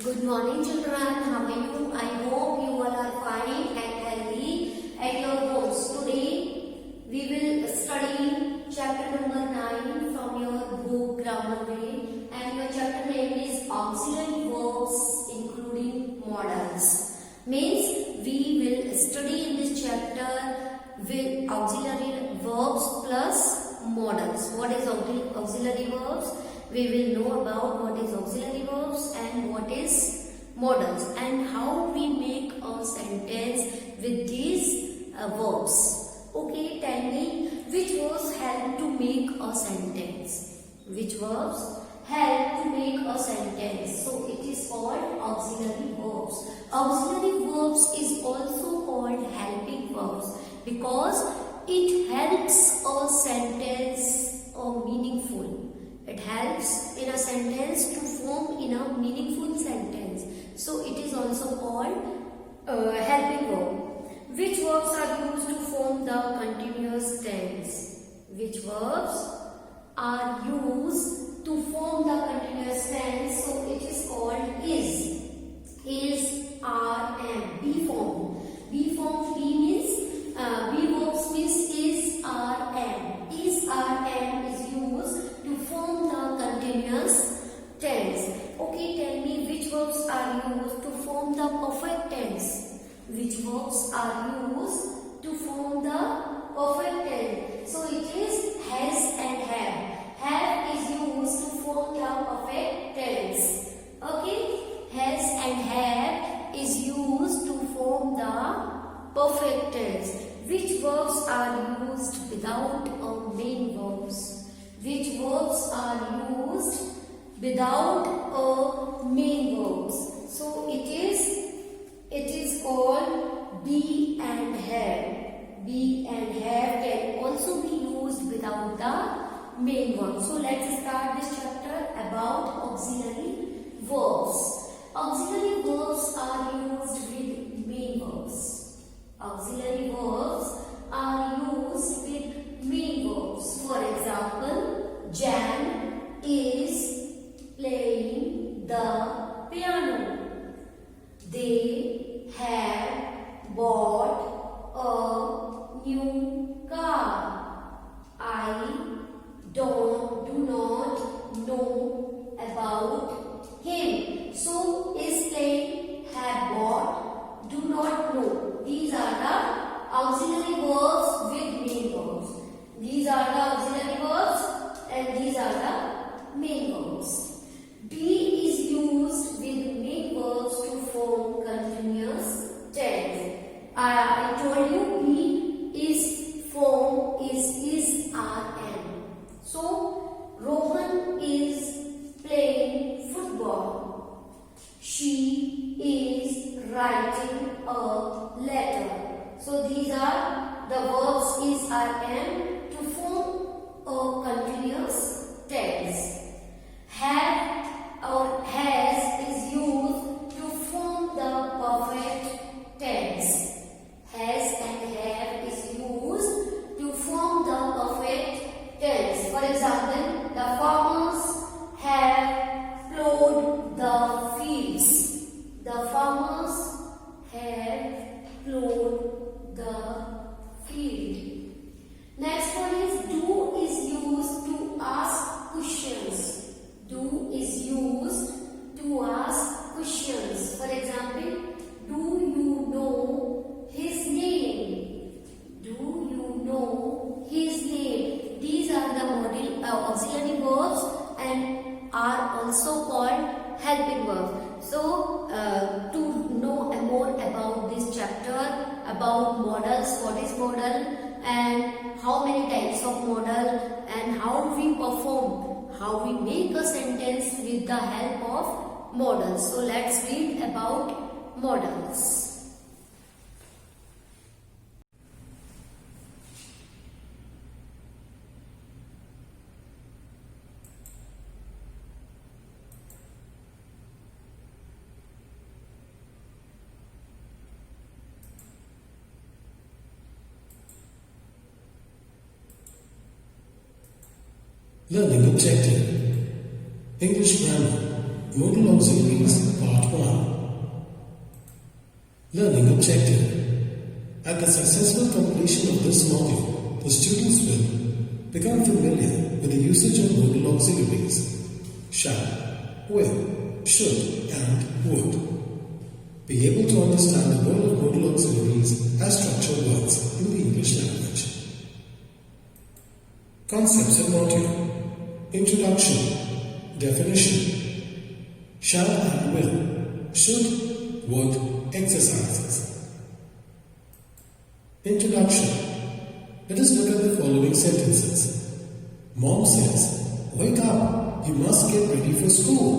Good morning children, how are you? I hope you all are fine and healthy at your homes. Today we will study chapter number 9 from your book Grammar Way, and your chapter name is Auxiliary Verbs including Modals. Means we will study in this chapter with auxiliary verbs plus modals. What is auxiliary verbs? We will know about what is auxiliary verbs and what is modals and how we make a sentence with these verbs. Okay, tell me which verbs help to make a sentence. Which verbs help to make a sentence? So it is called auxiliary verbs. Auxiliary verbs is also called helping verbs because it helps a sentence meaningful. It helps in a sentence to form in a meaningful sentence. So it is also called helping verb. Which verbs are used to form the continuous tense? Which verbs are used to form the continuous tense? So it is called is. Is, are, am. Be form. Be form. Be means be verbs means is, are, am. Is, are, am is used to form the continuous tense. Okay, tell me which verbs are used to form the perfect tense. Which verbs are used to form the perfect tense? So it is has and have. Have is used to form the perfect tense. Okay, has and have is used to form the perfect tense. Which verbs are used without a main verbs? Which verbs are used without a main verbs? So it is called be and have. Be and have can also be used without the main verb. So let's start this chapter about auxiliary verbs. Auxiliary verbs are used with main verbs. Auxiliary verbs are used with main verbs. For example, Jan is playing the piano. They have bought a new car. I do not know about him. So is playing, have bought, do not know. These are the auxiliary verbs with main verbs. These are the auxiliary verbs and these are the main verbs. Be is used with main verbs to form continuous tense. I told you be is form is, are, am. So Rohan is playing football. She is writing a letter. So these are the verbs is, are, am to form a continuous tense. Have or has is used to form the perfect tense. Has and have is used to form the perfect tense. For example, the farmers have plowed the fields. The farmers have plowed the field. Next one is do is used to ask questions. Do is used to ask questions. For example, do you know his name? Do you know his name? These are the modal auxiliary verbs and are also called helping verbs. So, to know more about this chapter, about modals, what is modal and how many types of modal and how we perform, how we make a sentence with the help of modals. So let's read about modals. Learning objective. English grammar. Modal Auxiliaries Part 1. Learning Objective. At the successful completion of this module, the students will become familiar with the usage of modal auxiliaries shall, will, should and would. Be able to understand the role of modal auxiliaries as structured words in the English language. Concepts of module. Introduction. Definition. Shall and will, should, would, exercises. Introduction. Let us look at the following sentences. Mom says, "Wake up, you must get ready for school."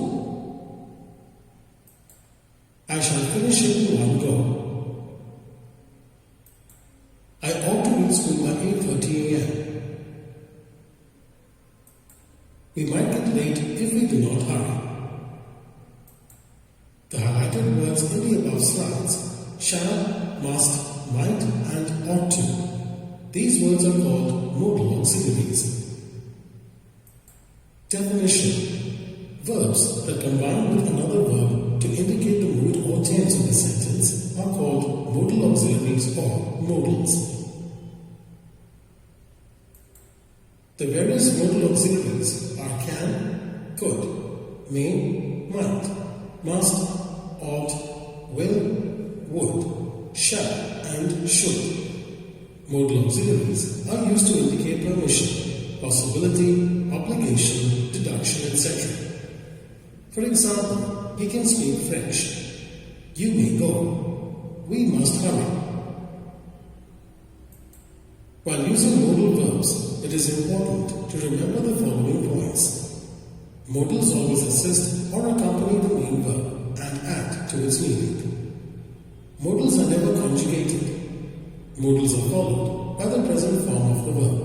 I shall finish it in one go. I ought to reach school by 8:30 a.m. We might get late if we do not hurry. The highlighted words in the above slides shall, must, might and ought to. These words are called modal auxiliaries. Definition. Verbs that combine with another verb to indicate the mood or tense of the sentence are called modal auxiliaries or modals. The various modal auxiliaries are can, could, may, might, must, ought, will, would, shall and should. Modal auxiliaries are used to indicate permission, possibility, obligation, deduction, etc. For example, he can speak French. You may go. We must hurry. While using modal verbs, it is important to remember the following points. Modals always assist or accompany the main verb and add to its meaning. Modals are never conjugated. Modals are followed by the present form of the verb.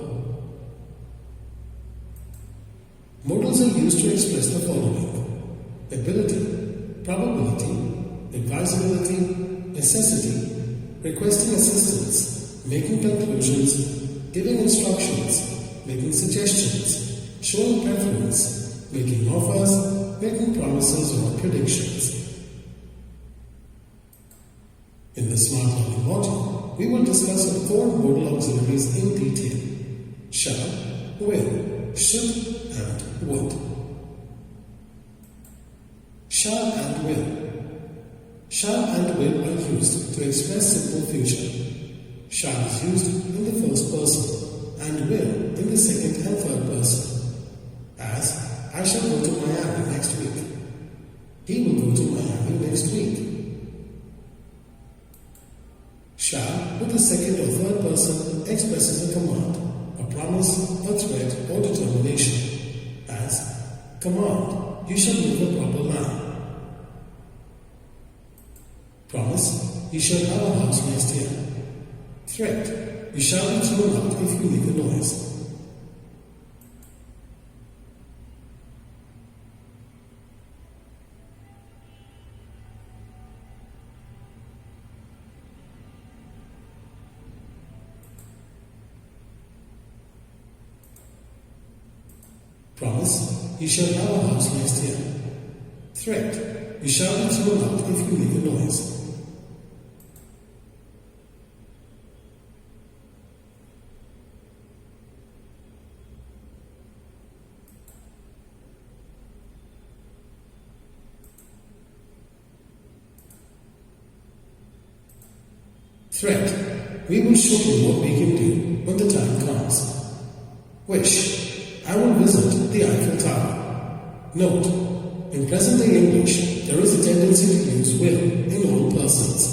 Modals are used to express the following: ability, probability, advisability, necessity, requesting assistance, making conclusions, giving instructions, making suggestions, showing preference, making offers, making promises or predictions. In the Smart Learning module, we will discuss the 4 modal auxiliaries in detail: shall, will, should, and would. Shall and will. Shall and will are used to express simple future. Shall is used in the first person and will in the second and third person. As, I shall go to Miami next week. He will go to Miami next week. Shall, with the second or third person, expresses a command, a promise, a threat, or determination. As, command, you shall move a proper line. Promise, you shall have a house next year. Threat, you shall be thrown out if you make a noise. Promise, you shall have a house next year. Threat, you shall be thrown out if you make a noise. Threat, we will show you what we can do when the time comes. Wish, I will visit the Eiffel Tower. Note, in present-day English, there is a tendency to use will in all persons.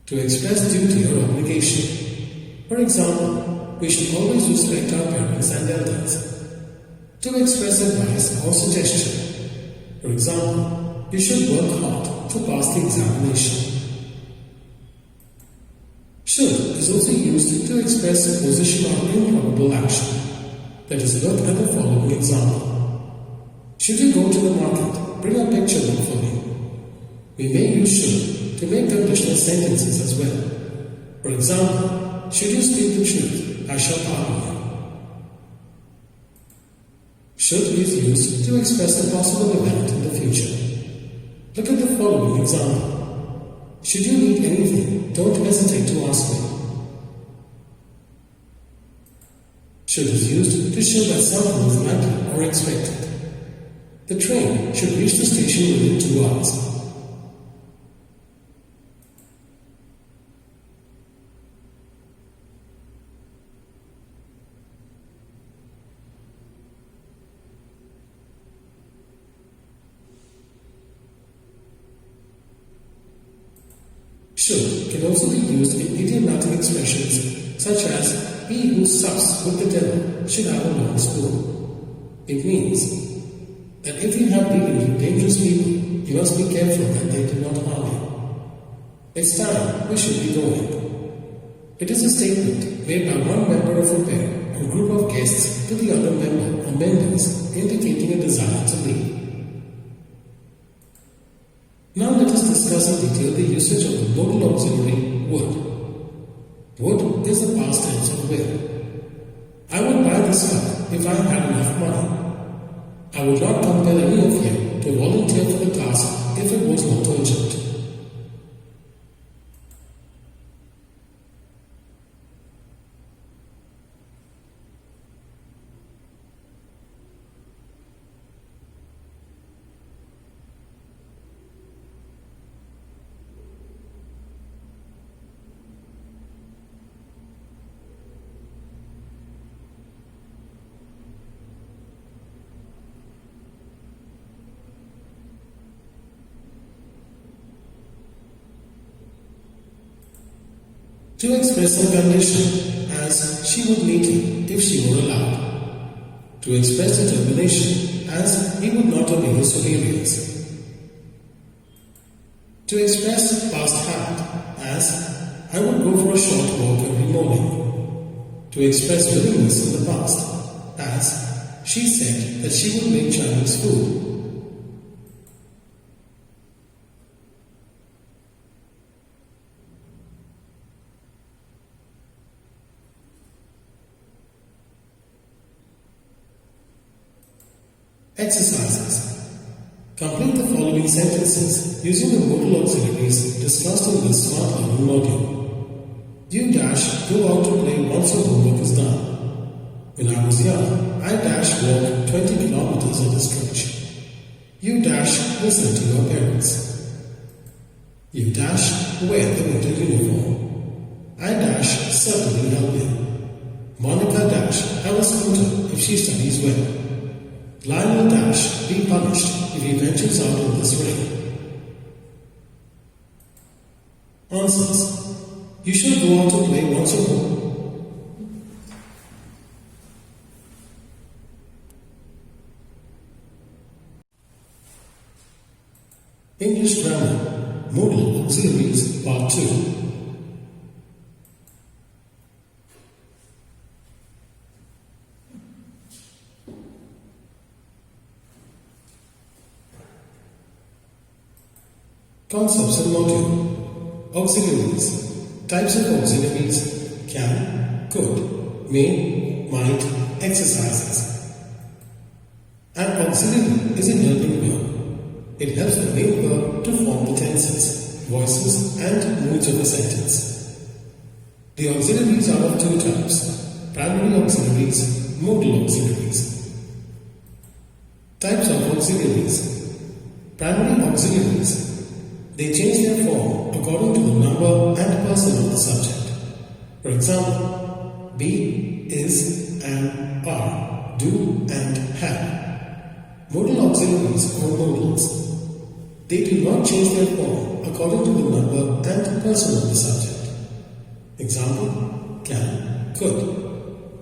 To express duty or obligation. For example, we should always respect our parents and elders. To express advice or suggestion. For example, you should work hard to pass the examination. Should is also used to express supposition or improbable action. Let us look at the following example. Should you go to the market, bring a picture book for me. We may use should to make conditional sentences as well. For example, should you speak the truth, I shall pardon you. Should is used to express a possible event in the future. Look at the following example. Should you need anything, don't hesitate to ask me. Should is used to show that something is likely or expected. The train should reach the station within 2 hours. Should can also be used in idiomatic expressions such as he who sups with the devil should have a long spoon. It means that if you have dealings with dangerous people, you must be careful that they do not harm you. It's time we should be going. It is a statement made by one member of a pair or group of guests to the other member or members indicating a desire to leave. Now let us discuss in detail the usage of the modal auxiliary would. Would is the past tense of will. I would buy this car if I had enough money. I would not compel any of you to volunteer for the task if it was not urgent. To express a condition, as she would meet him if she were allowed. To express determination, as he would not obey his superiors. To express past habit, as I would go for a short walk every morning. To express willingness in the past, as she said that she would make Chinese food. Exercises. Complete the following sentences using the modal auxiliaries discussed in this Smart Learning module. You dash go out to play once your homework is done. When I was young, I dash walk 20 kilometers on the stretch. You dash listen to your parents. You dash wear the winter uniform. I dash certainly help you. Monica dash have a scooter if she studies well. Lionel dash be punished if he ventures out in this rain. Answers. You should go out to play once you're home. English Grammar Modal Auxiliaries Part 2. Concepts and module. Auxiliaries. Types of auxiliaries: can, could, may, might, exercises. An auxiliary is a helping verb. It helps the main verb to form the tenses, voices, and moods of a sentence. The auxiliaries are of two types: primary auxiliaries, modal auxiliaries. Types of auxiliaries. Primary auxiliaries. They change their form according to the number and person of the subject. For example, be, is, am, are, do, and have. Modal auxiliaries or modals. They do not change their form according to the number and person of the subject. Example, can, could.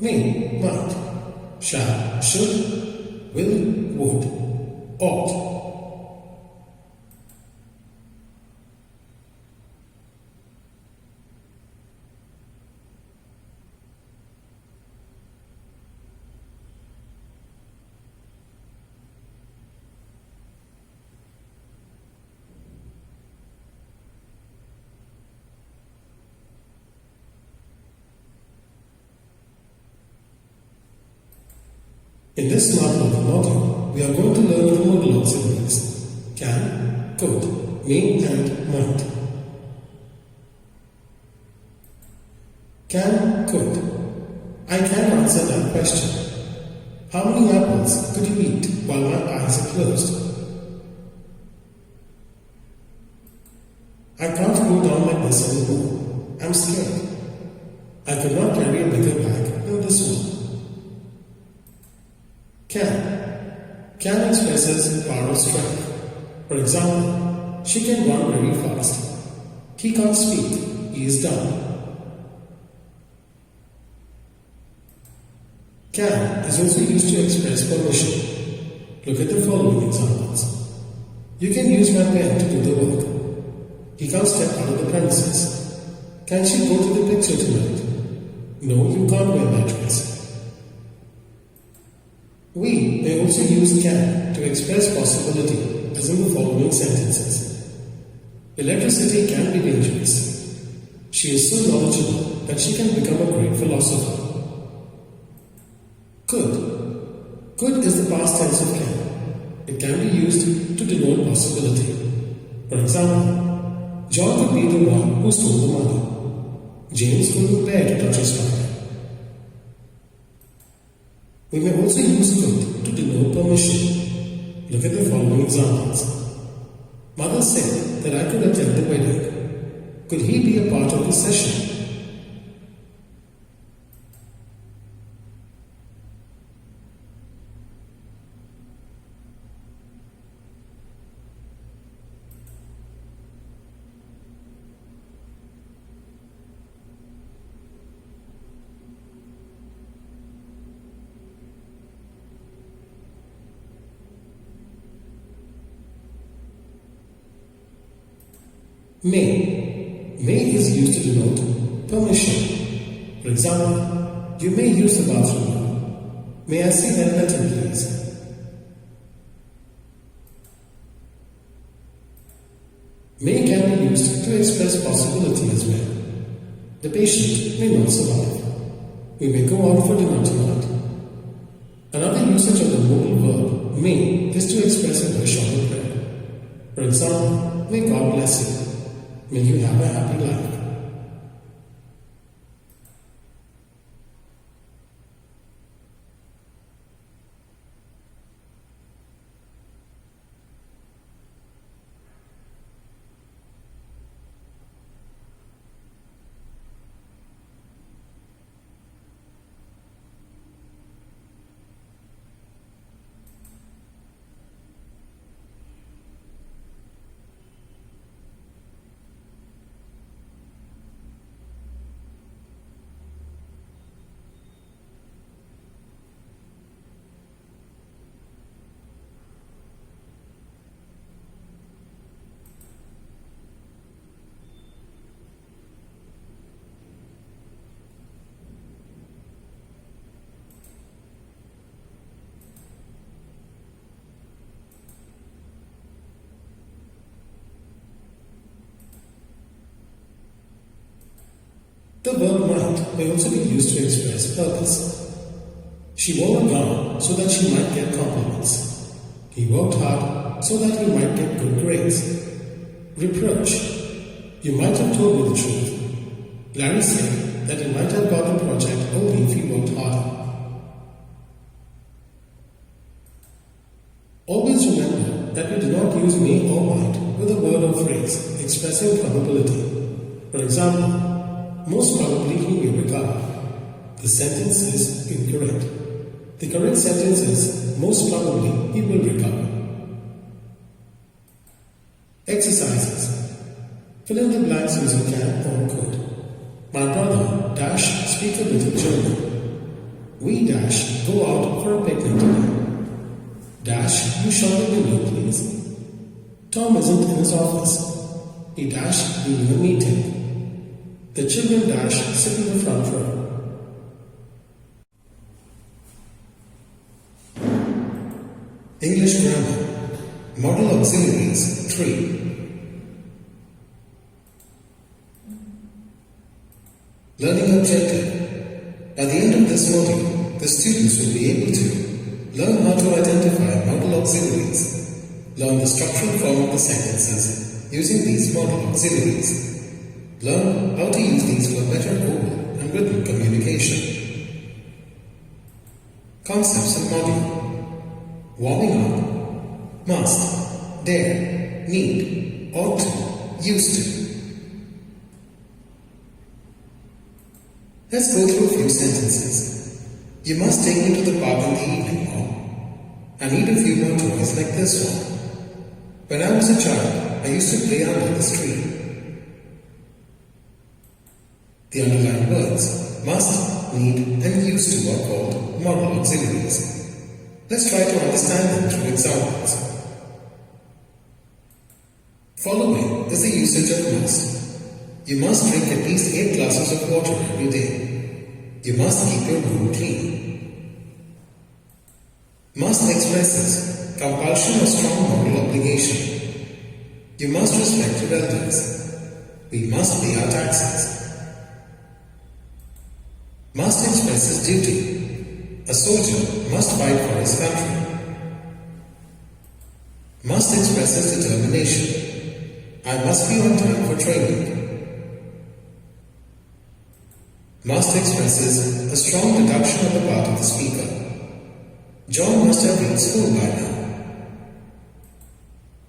may, might, shall, should, will, would, ought. In this smart learning module, we are going to learn the modal auxiliaries can, could, may and might. Can, could. I can answer that question. How many apples could you eat while my eyes are closed? I can't go down like this anymore. I'm scared. I could not carry a bigger bag than this one. Can expresses power of strength. For example, she can run very fast. He can't speak. He is dumb. Can is also used to express permission. Look at the following examples. You can use my pen to do the work. He can't step out of the premises. Can she go to the picture tonight? No, you can't wear that dress. We may also use can to express possibility, as in the following sentences. Electricity can be dangerous. She is so knowledgeable that she can become a great philosopher. Could. Could is the past tense of can. It can be used to denote possibility. For example, John could be the one who stole the money. James couldn't bear to touch his father. We may also use could to denote permission. Look at the following examples. Mother said that I could attend the wedding. Could he be a part of the session? May. May is used to denote permission. For example, you may use the bathroom now. May I see that letter, please? May can be used to express possibility as well. The patient may not survive. We may go out for dinner tonight. Another usage of the modal verb may is to express a wish or a prayer. For example, may God bless you. May you have a happy life. The verb might may also be used to express purpose. She wore a gown so that she might get compliments. He worked hard so that he might get good grades. Reproach. You might have told me the truth. Larry said that he might have got the project only if he worked harder. Always remember that we do not use may or might with a word or phrase expressing probability. For example, most probably he will recover. The sentence is incorrect. The correct sentence is most probably he will recover. Exercises. Fill in the blanks using can or could. My brother, Dash, speak a bit of German. We dash go out for a picnic today. Dash, you shut the window, please. Tom isn't in his office. He dash be in a meeting. The children dash sit in the front row. English grammar. Model auxiliaries 3. Learning objective. At the end of this module, the students will be able to learn how to identify model auxiliaries, learn the structural form of the sentences using these model auxiliaries, learn how to use these for better oral and written communication. Concepts of module. Warming up. Must. Dare. Need. Ought to. Used to. Let's go through a few sentences. You must take me to the park in the evening, Mom. I need a few more toys like this one. When I was a child, I used to play under this tree. The underlined words must, need, and used to are called model auxiliaries. Let's try to understand them through examples. Following is the usage of must. You must drink at least 8 glasses of water every day. You must keep your room clean. Must expresses compulsion or strong moral obligation. You must respect your elders. We must pay our taxes. Must expresses duty. A soldier must fight for his country. Must expresses determination. I must be on time for training. Must expresses a strong deduction on the part of the speaker. John must have reached school by now.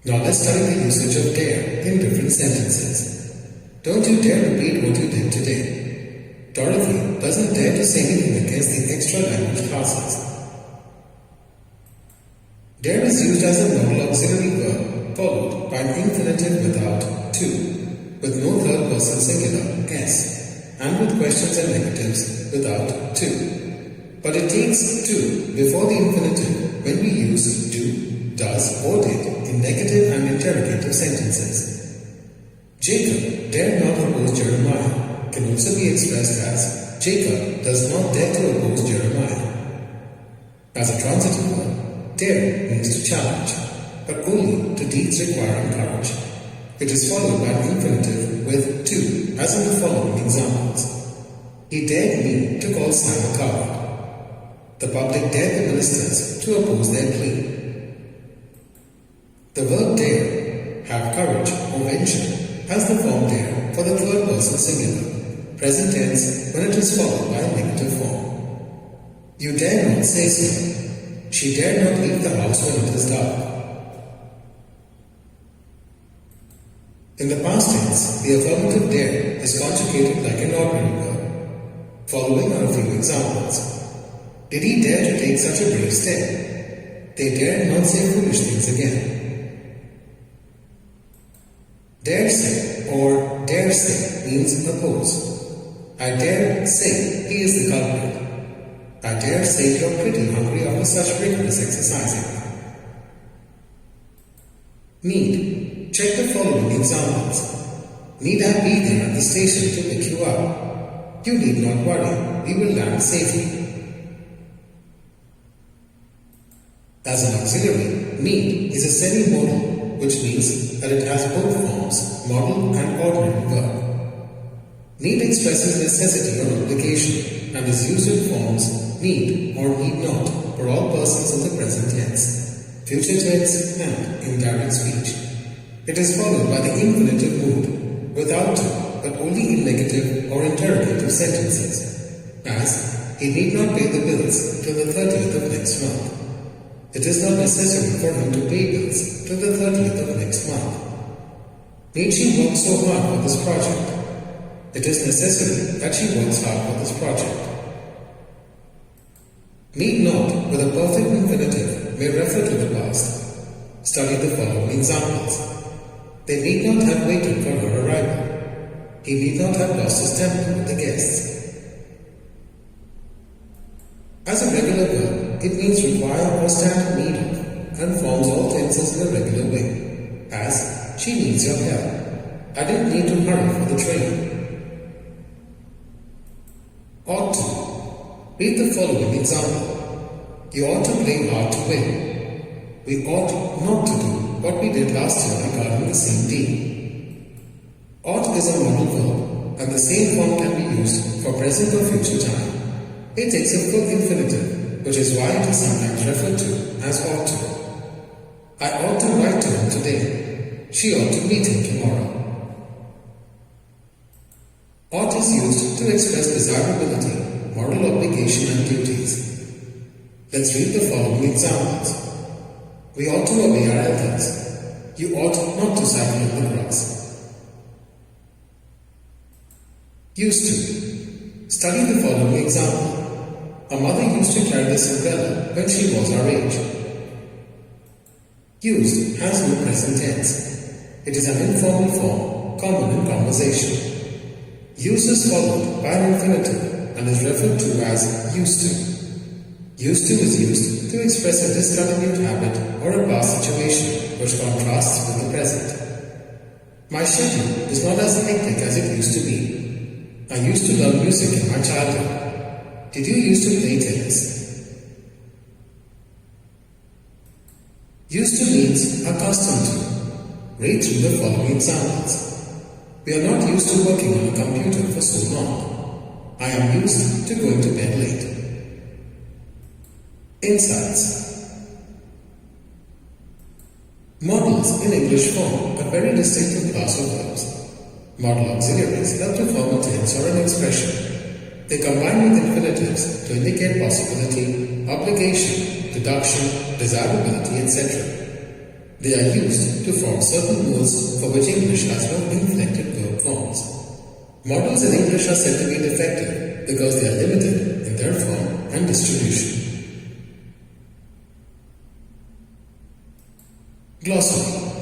Now let's study the usage of dare in different sentences. Don't you dare repeat what you did today. Dorothy doesn't dare to say anything against the extra language classes. Dare is used as a modal auxiliary verb followed by an infinitive without to, with no third person singular s, and with questions and negatives without to. But it takes to before the infinitive when we use do, does, or did in negative and interrogative sentences. Jacob dared not oppose Jeremiah can also be expressed as Jacob does not dare to oppose Jeremiah. As a transitive verb, dare means to challenge, but only to deeds requiring courage. It is followed by an infinitive with to, as in the following examples. He dared me to call Sam a coward. The public dared the ministers to oppose their plea. The verb dare, have courage or venture, has the form dare for the third person singular. Present tense when it is followed by a negative form. You dare not say so. She dared not leave the house when it is dark. In the past tense, the affirmative dare is conjugated like an ordinary verb. Following are a few examples. Did he dare to take such a brave step? They dared not say foolish things again. Dare say or dare say means oppose. I dare say he is the culprit. I dare say you're pretty hungry after such rigorous exercising. Need. Check the following examples. Need I be there at the station to pick you up? You need not worry, we will land safely. As an auxiliary, need is a semi-modal, which means that it has both forms, modal and ordinary verb. Need expresses necessity or obligation and is used in forms need or need not for all persons of the present tense, future tense and indirect speech. It is followed by the infinitive mood without to, but only in negative or interrogative sentences, as he need not pay the bills till the 30th of next month. It is not necessary for him to pay bills till the 30th of next month. Need she work so hard for this project? It is necessary that she works hard for this project. Need not with a perfect infinitive may refer to the past. Study the following examples. They need not have waited for her arrival. He need not have lost his temper with the guests. As a regular verb, it means require or stand in need of and forms all tenses in a regular way. As, she needs your help. I didn't need to hurry for the train. Ought to. Read the following example. You ought to play hard to win. We ought not to do what we did last year regarding the same team. Ought is a modal verb, and the same form can be used for present or future time. It takes a full infinitive, which is why it is sometimes referred to as ought to. I ought to write to him today. She ought to meet him tomorrow. Ought is used to express desirability, moral obligation and duties. Let's read the following examples. We ought to obey our elders. You ought not to cycle in the grass. Used to. Study the following example. A mother used to carry this umbrella when she was our age. Used has no present tense. It is an informal form, common in conversation. Used is followed by an infinitive and is referred to as used to. Used to is used to express a discontinued habit or a past situation which contrasts with the present. My schedule is not as hectic as it used to be. I used to learn music in my childhood. Did you used to play tennis? Used to means accustomed to. Read through the following examples. We are not used to working on a computer for so long. I am used to going to bed late. Insights. Modals in English form a very distinctive class of verbs. Modal auxiliaries help to form a tense or an expression. They combine with infinitives to indicate possibility, obligation, deduction, desirability, etc. They are used to form certain modes for which English has no inflected verb forms. Modals in English are said to be defective because they are limited in their form and distribution. Glossary.